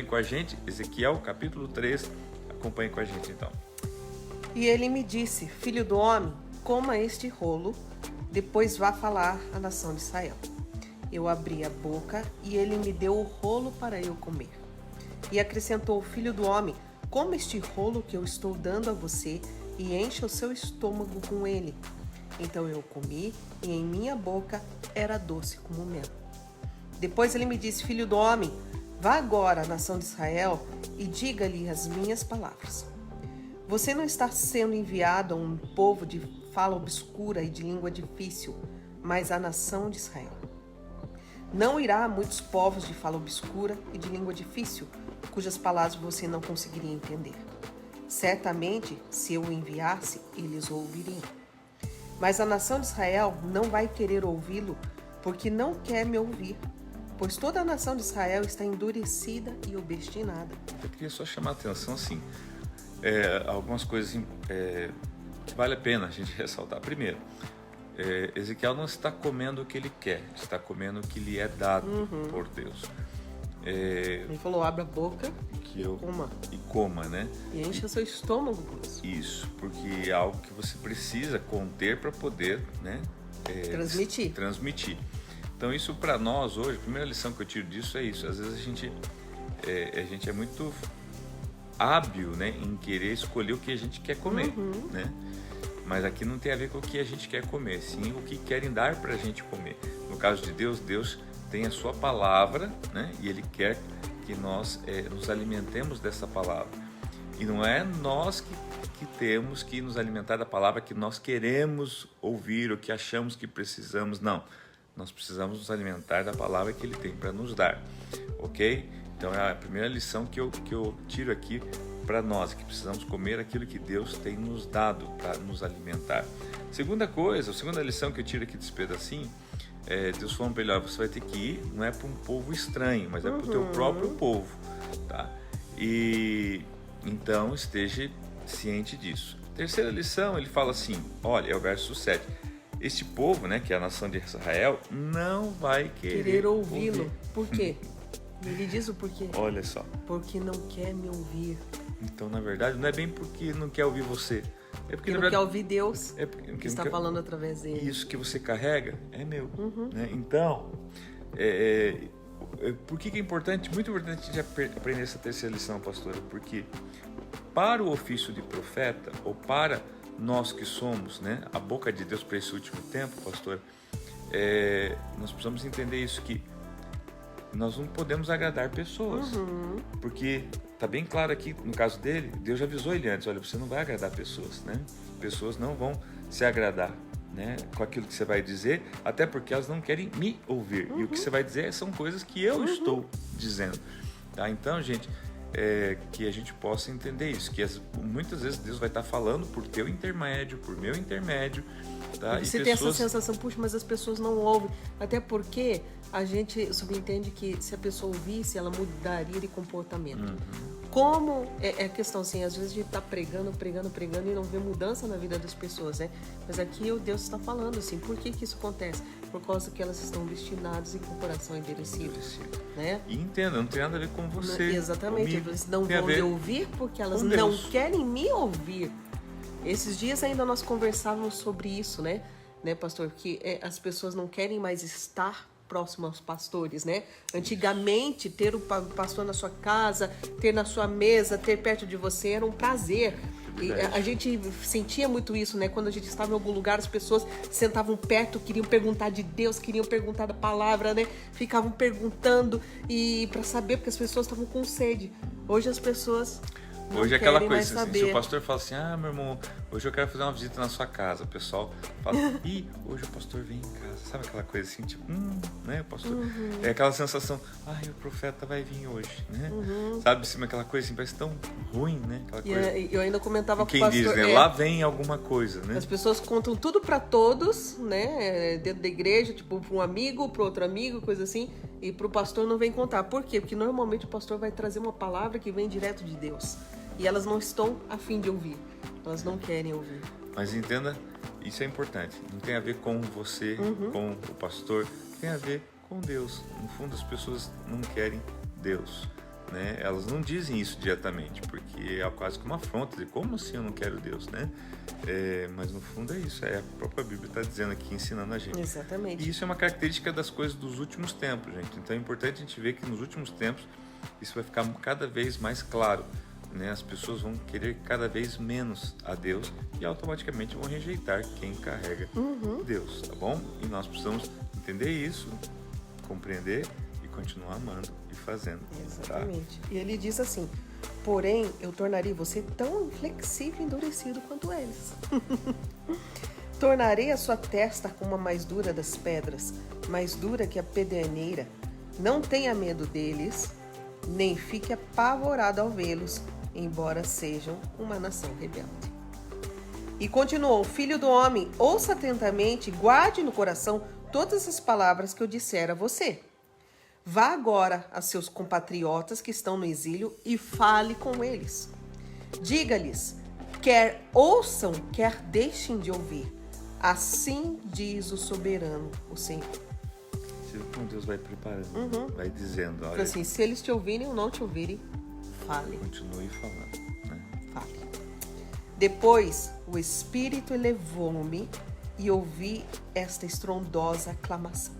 com a gente, Ezequiel capítulo 3, acompanhe com a gente então. E ele me disse: filho do homem, coma este rolo, depois vá falar à nação de Israel. Eu abri a boca e ele me deu o rolo para eu comer. E acrescentou: filho do homem, coma este rolo que eu estou dando a você e encha o seu estômago com ele. Então eu comi e em minha boca era doce como mel. Depois ele me disse: filho do homem, vá agora à nação de Israel e diga-lhe as minhas palavras. Você não está sendo enviado a um povo de fala obscura e de língua difícil, mas à nação de Israel. Não irá a muitos povos de fala obscura e de língua difícil, cujas palavras você não conseguiria entender. Certamente, se eu o enviasse, eles o ouviriam. Mas a nação de Israel não vai querer ouvi-lo, porque não quer me ouvir, pois toda a nação de Israel está endurecida e obstinada. Eu queria só chamar a atenção, assim, algumas coisas que vale a pena a gente ressaltar. Primeiro, Ezequiel não está comendo o que ele quer, está comendo o que lhe é dado por Deus. Ele falou: abra a boca e coma, né? E encha seu estômago com isso. Isso, porque é algo que você precisa conter para poder, né, transmitir. Então isso para nós hoje, a primeira lição que eu tiro disso é isso. Às vezes a gente é muito hábil, né, em querer escolher o que a gente quer comer, né? Mas aqui não tem a ver com o que a gente quer comer, sim o que querem dar para a gente comer. No caso de Deus, Deus tem a sua palavra, né? E Ele quer que nós nos alimentemos dessa palavra. E não é nós que temos que nos alimentar da palavra que nós queremos ouvir ou que achamos que precisamos, não. Nós precisamos nos alimentar da palavra que Ele tem para nos dar, ok? Então é a primeira lição que eu tiro aqui para nós, que precisamos comer aquilo que Deus tem nos dado para nos alimentar. Segunda lição que eu tiro aqui desse pedacinho, Deus falando para ele: ó, você vai ter que ir, não é para um povo estranho, mas é para o teu próprio povo, tá? E então esteja ciente disso. Terceira lição, ele fala assim, olha, é o verso 7. Este povo, né, que é a nação de Israel, não vai querer ouvi-lo. Por quê? Ele diz o porquê. Olha só. Porque não quer me ouvir. Então, na verdade, não é bem porque não quer ouvir você. É porque não quer ouvir Deus, que está falando através dele. Isso que você carrega é meu. Né? Então, por que é importante? Muito importante a gente aprender essa terceira lição, pastora. Porque para o ofício de profeta, ou para nós que somos, né, a boca de Deus para esse último tempo, pastor, nós precisamos entender isso, que nós não podemos agradar pessoas, porque está bem claro aqui, no caso dele, Deus já avisou ele antes: olha, você não vai agradar pessoas, né? Pessoas não vão se agradar, né, com aquilo que você vai dizer, até porque elas não querem me ouvir, e o que você vai dizer são coisas que eu estou dizendo, tá? Então, gente, que a gente possa entender isso, que muitas vezes Deus vai estar falando por teu intermédio, por meu intermédio, tá? E você tem essa sensação: puxa, mas as pessoas não ouvem, até porque a gente subentende que se a pessoa ouvisse, ela mudaria de comportamento. Como é a questão, assim, às vezes a gente está pregando e não vê mudança na vida das pessoas, né? Mas aqui o Deus está falando, assim, por que isso acontece? Por causa que elas estão destinadas e com o coração endurecido, né? E entenda, não tem nada a ver com você. Exatamente, comigo, eles não vão me ouvir porque elas não querem me ouvir. Esses dias ainda nós conversávamos sobre isso, né, pastor? Que as pessoas não querem mais estar próximo aos pastores, né? Antigamente, ter o pastor na sua casa, ter na sua mesa, ter perto de você era um prazer. E a gente sentia muito isso, né? Quando a gente estava em algum lugar, as pessoas sentavam perto, queriam perguntar de Deus, queriam perguntar da palavra, né? Ficavam perguntando e para saber, porque as pessoas estavam com sede. Hoje as pessoas Hoje é aquela coisa, assim, se o pastor fala assim: ah, meu irmão, hoje eu quero fazer uma visita na sua casa, o pessoal fala: ih, hoje o pastor vem em casa, sabe aquela coisa assim, tipo, né, o pastor, é aquela sensação: ai, o profeta vai vir hoje, né, sabe, assim, aquela coisa assim, parece tão ruim, né, aquela coisa. Eu ainda comentava com o pastor, quem diz, né, lá vem alguma coisa, né. As pessoas contam tudo pra todos, né, dentro da igreja, tipo, pra um amigo, pro outro amigo, coisa assim, e pro pastor não vem contar. Por quê? Porque normalmente o pastor vai trazer uma palavra que vem direto de Deus. E elas não estão a fim de ouvir. Elas não querem ouvir. Mas entenda, isso é importante. Não tem a ver com você, com o pastor. Tem a ver com Deus. No fundo, as pessoas não querem Deus. né? Elas não dizem isso diretamente, porque é quase que uma afronta, de como assim eu não quero Deus, né? Mas no fundo é isso, a própria Bíblia está dizendo aqui, ensinando a gente. Exatamente. E isso é uma característica das coisas dos últimos tempos, gente. Então é importante a gente ver que nos últimos tempos isso vai ficar cada vez mais claro, né? As pessoas vão querer cada vez menos a Deus e automaticamente vão rejeitar quem carrega Deus, tá bom? E nós precisamos entender isso, compreender e continuar amando e fazendo. Exatamente. Tá? E ele diz assim: porém, eu tornarei você tão inflexível e endurecido quanto eles. Tornarei a sua testa como a mais dura das pedras, mais dura que a pederneira. Não tenha medo deles, nem fique apavorado ao vê-los, embora sejam uma nação rebelde. E continuou: filho do homem, ouça atentamente, guarde no coração todas as palavras que eu disser a você. Vá agora a seus compatriotas que estão no exílio e fale com eles. Diga-lhes, quer ouçam, quer deixem de ouvir. Assim diz o soberano, o Senhor. Você vê como Deus vai preparando, vai dizendo. Olha, Assim, se eles te ouvirem ou não te ouvirem, fale. Continue falando, né? Fale. Depois, o Espírito elevou-me e ouvi esta estrondosa aclamação.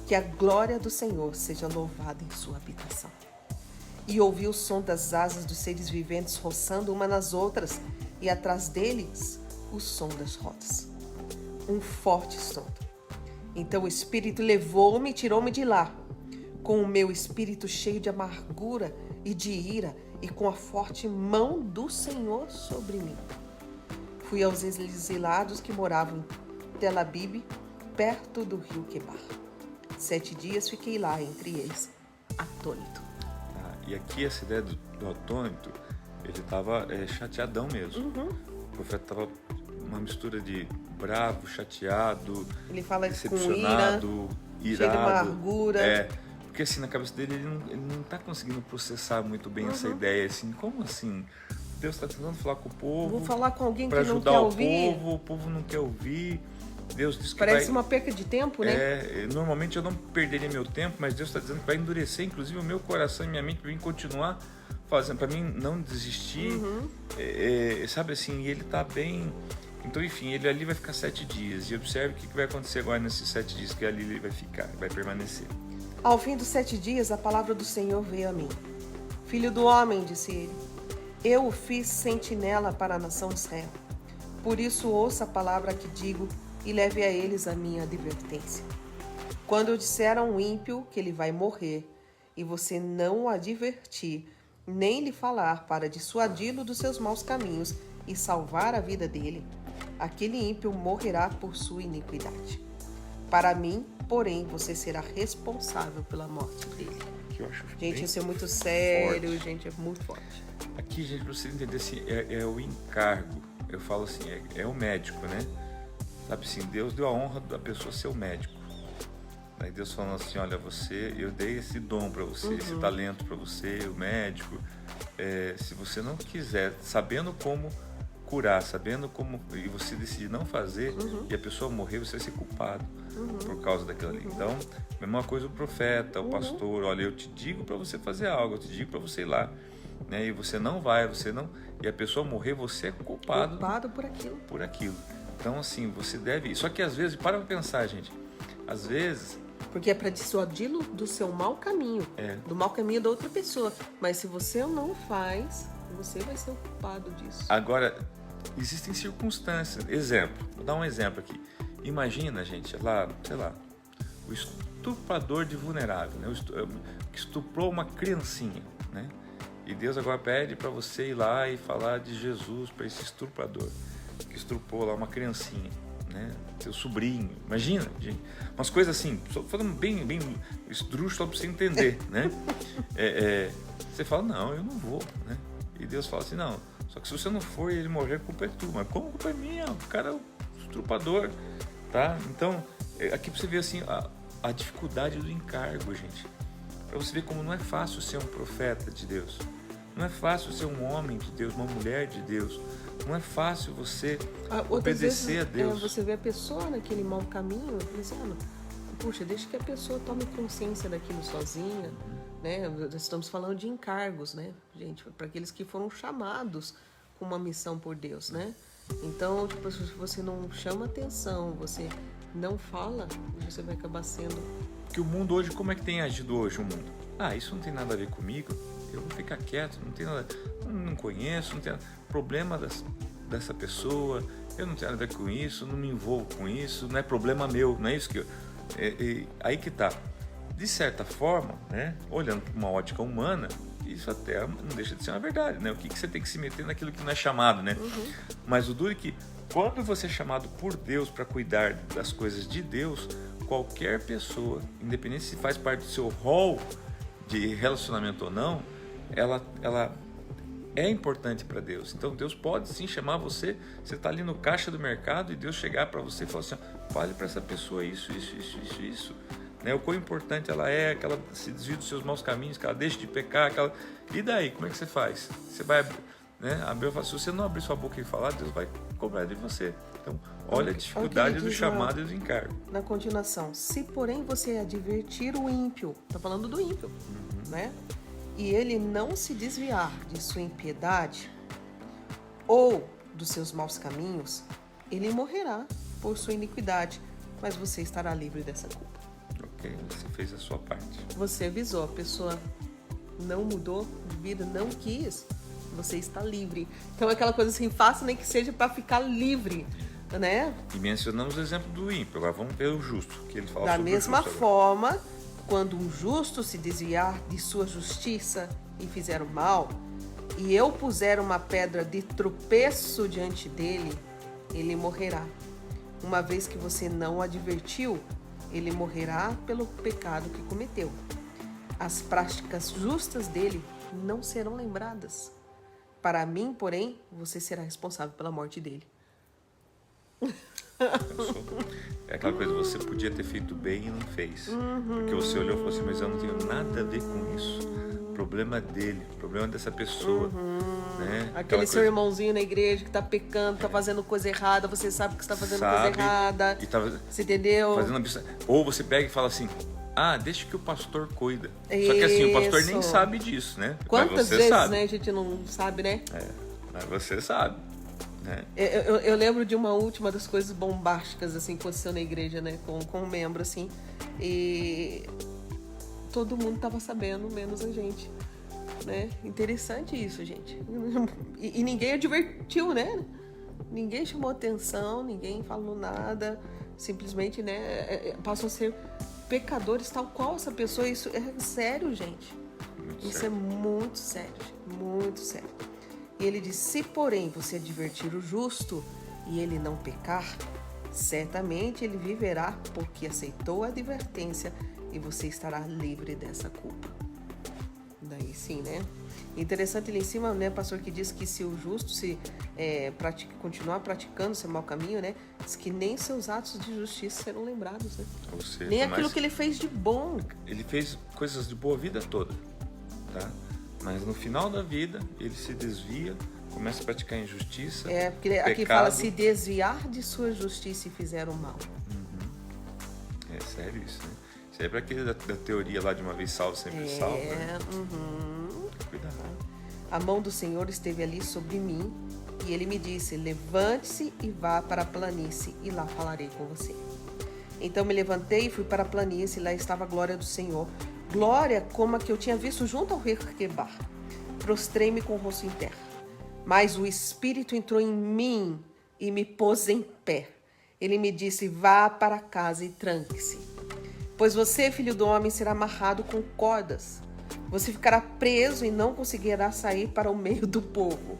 Que a glória do Senhor seja louvada em sua habitação. E ouvi o som das asas dos seres viventes roçando uma nas outras, e atrás deles o som das rodas. Um forte estrondo. Então o Espírito levou-me e tirou-me de lá, com o meu espírito cheio de amargura e de ira, e com a forte mão do Senhor sobre mim. Fui aos exilados que moravam em Tel Abib, perto do rio Quebar. 7 dias fiquei lá entre eles, atônito. E aqui essa ideia do atônito, ele estava chateadão mesmo. O profeta estava uma mistura de bravo, chateado, ele fala decepcionado, com ira, irado. cheio de amargura. Porque assim, na cabeça dele, ele não está conseguindo processar muito bem essa ideia. Assim, como assim? Deus está tentando falar com o povo. Vou falar com alguém que não quer ouvir. Para ajudar o povo não quer ouvir. Deus diz que parece uma perca de tempo, né? Normalmente eu não perderia meu tempo, mas Deus está dizendo que vai endurecer, inclusive, o meu coração e minha mente para mim continuar fazendo, para mim não desistir. Sabe assim, e ele está bem. Então, enfim, ele ali vai ficar 7 dias. E observe o que vai acontecer agora nesses 7 dias que ali ele vai ficar, vai permanecer. Ao fim dos 7 dias, a palavra do Senhor veio a mim. Filho do homem, disse ele, eu o fiz sentinela para a nação de Israel. Por isso, ouça a palavra que digo e leve a eles a minha advertência. Quando eu disser a um ímpio que ele vai morrer, e você não o advertir, nem lhe falar para dissuadi-lo dos seus maus caminhos e salvar a vida dele, aquele ímpio morrerá por sua iniquidade. Para mim, porém, você será responsável pela morte dele. Que eu acho gente, isso é muito sério, forte. gente, é muito forte. Aqui, gente, para você entender assim, é o encargo. Eu falo assim, é o médico, né? Sabe assim, Deus deu a honra da pessoa ser o médico. Aí Deus falando assim, olha, eu dei esse dom para você, esse talento para você, o médico. Se você não quiser, sabendo como curar, sabendo como, e você decidir não fazer, e a pessoa morrer, você vai ser culpado por causa daquilo ali. Então, mesma coisa o profeta, o pastor, olha, eu te digo para você fazer algo, eu te digo para você ir lá, né? E você não vai, e a pessoa morrer, você é culpado por aquilo. Então, assim, você deve... Só que às vezes, para pensar, gente, às vezes... Porque é para dissuadi-lo do seu mau caminho, do mau caminho da outra pessoa. Mas se você não faz, você vai ser o culpado disso. Agora, existem circunstâncias. Exemplo, vou dar um exemplo aqui. Imagina, gente, lá, sei lá, o estuprador de vulnerável, né? Que estuprou uma criancinha, né? E Deus agora pede para você ir lá e falar de Jesus para esse estuprador que estuprou lá uma criancinha, né? Seu sobrinho. Imagina, gente. Umas coisas assim, falando bem esdrúxulo para você entender, né? Você fala, não, eu não vou, né? E Deus fala assim, não, só que se você não for e ele morrer, a culpa é tua. Mas como a culpa é minha? O cara é o estrupador, tá? Então, aqui para você ver assim, a dificuldade do encargo, gente. Para você ver como não é fácil ser um profeta de Deus. Não é fácil ser um homem de Deus, uma mulher de Deus. Não é fácil você obedecer a Deus. Você vê a pessoa naquele mau caminho dizendo, puxa, deixa que a pessoa tome consciência daquilo sozinha, né? Estamos falando de encargos, né, gente? Para aqueles que foram chamados com uma missão por Deus, né? Então, tipo, se você não chama atenção, você não fala, você vai acabar sendo... Porque o mundo hoje, como é que tem agido hoje o mundo? Isso não tem nada a ver comigo, eu vou ficar quieto, não tem nada, não conheço, não tem nada, problema dessa pessoa, eu não tenho nada a ver com isso, não me envolvo com isso, não é problema meu, não é isso que eu... aí que tá. De certa forma, né, olhando para uma ótica humana, isso até não deixa de ser uma verdade, né? O que você tem que se meter naquilo que não é chamado, né? Uhum. Mas o duro é que quando você é chamado por Deus para cuidar das coisas de Deus, qualquer pessoa, independente se faz parte do seu rol de relacionamento ou não, ela é importante para Deus. Então Deus pode sim chamar você está ali no caixa do mercado e Deus chegar para você e falar assim, fale para essa pessoa isso. Né? O quão importante ela é, que ela se desvie dos seus maus caminhos, que ela deixe de pecar, e daí, como é que você faz? Você vai, né? A Bíblia fala, se você não abrir sua boca e falar, Deus vai cobrar de você. Então, olha a dificuldade do chamado e do encargo. Na continuação, se porém você advertir o ímpio, está falando do ímpio, né? E ele não se desviar de sua impiedade ou dos seus maus caminhos, ele morrerá por sua iniquidade, mas você estará livre dessa culpa. Ok, você fez a sua parte. Você avisou, a pessoa não mudou de vida, não quis, você está livre. Então é aquela coisa assim, faça nem que seja para ficar livre, né? E mencionamos o exemplo do ímpio, agora vamos ver o justo, que ele fala da sobre mesma o justo forma, quando um justo se desviar de sua justiça e fizer o mal, e eu puser uma pedra de tropeço diante dele, ele morrerá. Uma vez que você não o advertiu, ele morrerá pelo pecado que cometeu. As práticas justas dele não serão lembradas. Para mim, porém, você será responsável pela morte dele. É aquela coisa, você podia ter feito bem e não fez. Porque você olhou e falou assim, mas eu não tenho nada a ver com isso. O problema é dele, o problema é dessa pessoa. Né? Aquele seu irmãozinho na igreja que está pecando, está fazendo coisa errada, você sabe que está fazendo coisa errada. Você entendeu? Ou você pega e fala assim, deixa que o pastor cuida. Só que assim, o pastor nem sabe disso, né? Quantas vezes, né, a gente não sabe, né? Mas você sabe. Né? Eu lembro de uma última das coisas bombásticas assim, que aconteceu na igreja, né? Com um membro, assim. E todo mundo estava sabendo, menos a gente. Né? Interessante isso, gente. E ninguém advertiu, né? Ninguém chamou atenção, ninguém falou nada. Simplesmente, né? Passam a ser pecadores tal qual essa pessoa. Isso é sério, gente. Isso é muito sério, muito sério. E ele diz, se porém você advertir o justo e ele não pecar, certamente ele viverá porque aceitou a advertência e você estará livre dessa culpa. Daí sim, né? Interessante ali em cima, né, pastor, que diz que se o justo continuar praticando seu mau caminho, né, diz que nem seus atos de justiça serão lembrados, né? Ou seja, nem aquilo que ele fez de bom. Ele fez coisas de boa vida toda, tá? Mas no final da vida, ele se desvia, começa a praticar injustiça. Porque pecado. aqui fala se desviar de sua justiça e fizer o mal. É sério isso, né? Isso aí é para aquele da teoria lá de uma vez salvo, sempre salvo. Né? Cuidado. A mão do Senhor esteve ali sobre mim e ele me disse, levante-se e vá para a planície e lá falarei com você. Então me levantei e fui para a planície e lá estava a glória do Senhor. Glória como a que eu tinha visto junto ao rei Quebar. Prostrei-me com o rosto em terra. Mas o Espírito entrou em mim e me pôs em pé. Ele me disse, vá para casa e tranque-se. Pois você, filho do homem, será amarrado com cordas. Você ficará preso e não conseguirá sair para o meio do povo.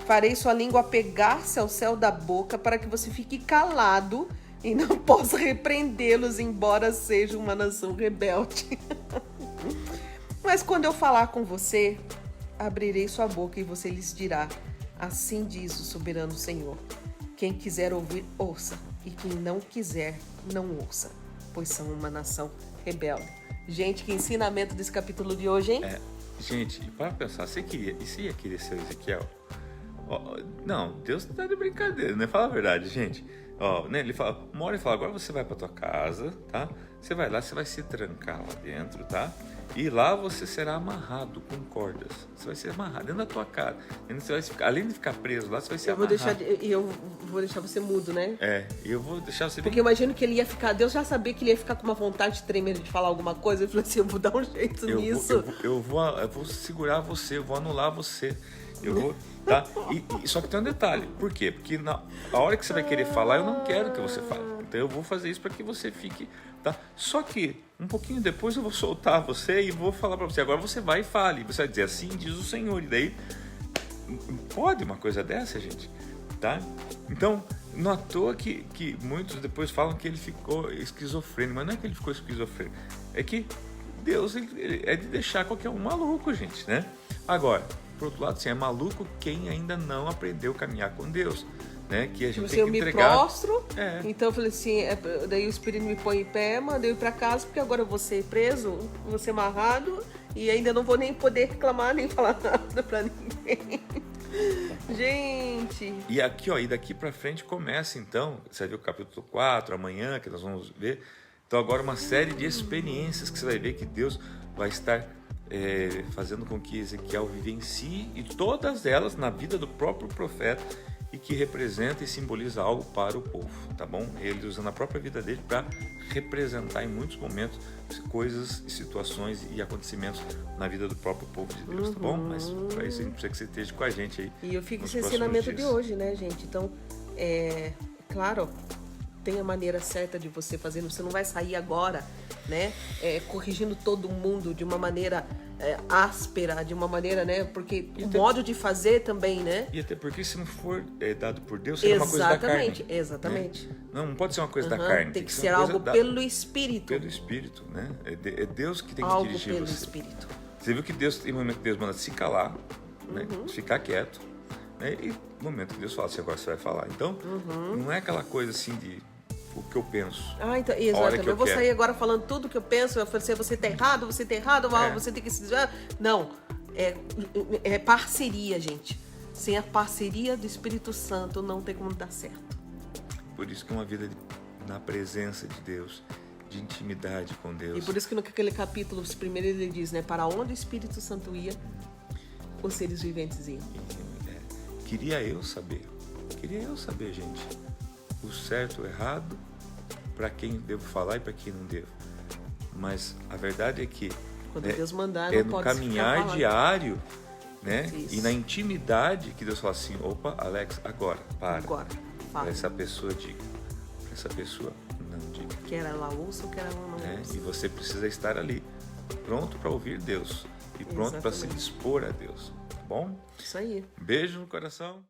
Farei sua língua apegar-se ao céu da boca para que você fique calado e não possa repreendê-los, embora seja uma nação rebelde. Mas quando eu falar com você, abrirei sua boca e você lhes dirá, assim diz o soberano Senhor. Quem quiser ouvir, ouça, e quem não quiser, não ouça, pois são uma nação rebelde. Gente, que ensinamento desse capítulo de hoje, hein? Gente, para pensar, você ia querer ser Ezequiel? Não, Deus tá de brincadeira, né? Fala a verdade, gente. Ó, né? Ele fala, uma hora ele fala, agora você vai para tua casa, tá? Você vai lá, você vai se trancar lá dentro, tá? E lá você será amarrado com cordas. Você vai ser amarrado dentro da tua casa. Você vai ficar, além de ficar preso lá, você vai ser amarrado. Eu vou deixar você mudo, né? E eu vou deixar você... Porque eu imagino que ele ia ficar... Deus já sabia que ele ia ficar com uma vontade tremenda de falar alguma coisa. Ele falou assim, eu vou dar um jeito nisso. Eu vou segurar você, eu vou anular você. Eu vou... Tá? Só que tem um detalhe. Por quê? Porque a hora que você vai querer falar, eu não quero que você fale. Então eu vou fazer isso para que você fique... Tá? Só que um pouquinho depois eu vou soltar você e vou falar para você, agora você vai e fale. Você vai dizer assim, diz o Senhor. E daí, pode uma coisa dessa, gente? Tá? Então, não à toa que muitos depois falam que ele ficou esquizofrênico. Mas não é que ele ficou esquizofrênico. É que Deus ele é de deixar qualquer um maluco, gente, né? Agora, por outro lado, assim, é maluco quem ainda não aprendeu a caminhar com Deus. Né? Que a gente tem que entregar... Eu me prostro, então eu falei assim, daí o Espírito me põe em pé, mandei eu ir pra casa, porque agora eu vou ser preso, vou ser amarrado, e ainda não vou nem poder reclamar, nem falar nada pra ninguém. Gente... E aqui, ó, e daqui pra frente começa, então, você vai ver o capítulo 4, amanhã, que nós vamos ver. Então agora uma série de experiências que você vai ver que Deus vai estar fazendo com que Ezequiel vivencie, e todas elas na vida do próprio profeta, e que representa e simboliza algo para o povo, tá bom? Ele usando a própria vida dele para representar em muitos momentos coisas, situações e acontecimentos na vida do próprio povo de Deus, tá bom? Mas para isso a gente precisa que você esteja com a gente aí. E eu fico com esse ensinamento de hoje, né, gente? Então, claro, tem a maneira certa de você fazer, você não vai sair agora, né, corrigindo todo mundo de uma maneira áspera, de uma maneira, né, porque o modo de fazer também, né? E até porque se não for dado por Deus, será uma coisa da carne. Exatamente. Né? Não pode ser uma coisa da carne. Tem que ser algo pelo Espírito. Pelo Espírito, né? É Deus que tem que algo dirigir pelo você. Espírito. Você viu que Deus, tem momento que Deus manda se calar, né? Ficar quieto, né? E no momento que Deus fala, agora você vai falar. Então, não é aquela coisa assim de o que eu penso. Então, exatamente. Eu vou sair agora falando tudo que eu penso. Eu falei assim, você tá errado, você tem que se desviar. Não. É parceria, gente. Sem a parceria do Espírito Santo, não tem como dar certo. Por isso que uma vida na presença de Deus, de intimidade com Deus. E por isso que naquele capítulo primeiro ele diz, né? Para onde o Espírito Santo ia, os seres viventes iam. Queria eu saber, gente, o certo, o errado, para quem devo falar e para quem não devo. Mas a verdade é que quando Deus mandar, não no pode caminhar diário, né? Isso. E na intimidade que Deus fala assim, opa, Alex, agora, para. Agora, fala. Para essa pessoa diga, para essa pessoa não diga. Quer ela ouça ou quer ela não ouça. E você precisa estar ali, pronto para ouvir Deus e pronto para se dispor a Deus, tá bom? Isso aí. Beijo no coração.